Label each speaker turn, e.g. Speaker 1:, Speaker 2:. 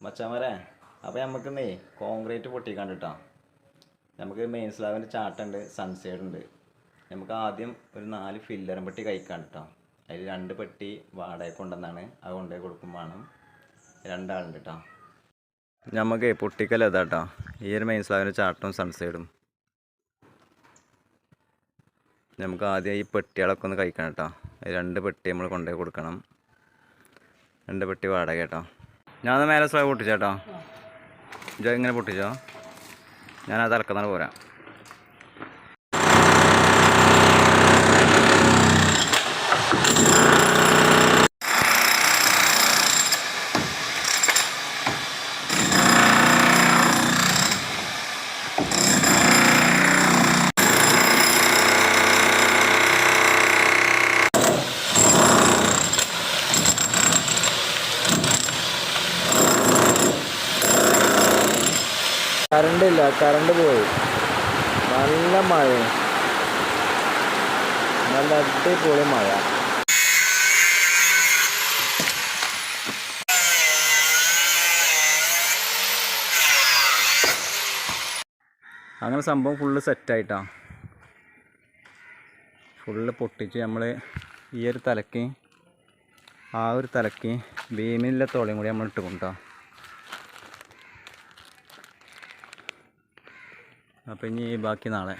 Speaker 1: മച്ചാമാരെ അപ്പോൾ നമുക്കിന്നേ കോൺക്രീറ്റ് പൊട്ടിക്കാണ്ടിട്ടാ. നമുക്ക് മെയിൻ സ്ലാബിൻ്റെ ചാട്ടുണ്ട്, സൺസൈഡ് ഉണ്ട്. നമുക്ക് ആദ്യം ഒരു 4 ഫില്ലറും പെട്ടി കഴിക്കാണ്ടിട്ടാ. അതിൽ 2 പെട്ടി വാടക കൊണ്ടുവന്നാണ്, അത് കൊണ്ടുപോയി കൊടുക്കും വേണം. 2 ആളുണ്ട് കേട്ടോ. നമുക്ക് പൊട്ടിക്കൽ അതാട്ടോ, ഈ ഒരു മെയിൻ സ്ലാബിൻ്റെ ചാട്ടും സൺസൈഡും. നമുക്ക് ആദ്യം ഈ പെട്ടികളൊക്കെ ഒന്ന് കഴിക്കണം കേട്ടോ. 2 പെട്ടി നമ്മൾ കൊണ്ടുപോയി കൊടുക്കണം. 2 പെട്ടി വാടക കേട്ടോ. ഞാൻ മേലെ സ്ലാബ് പൊട്ടിച്ചേട്ടോ. ഇജോ ഇങ്ങനെ പൊട്ടിച്ചോ, ഞാൻ അത് അലക്കുന്നതാണ് പോരാ.
Speaker 2: കറണ്ടില്ല, കറണ്ട് പോയി. നല്ല മഴ, നല്ല അടിപൊളി മഴ.
Speaker 1: അങ്ങനെ സംഭവം ഫുള്ള് സെറ്റായിട്ടാ. ഫുള്ള് പൊട്ടിച്ച് നമ്മൾ ഈ ഒരു തലക്ക് ആ ഒരു തലക്ക് ബീമിലെ തോളയും കൂടി നമ്മൾ ഇട്ട് കൊണ്ടാ. അപ്പം ഇനി ബാക്കി നാളെ.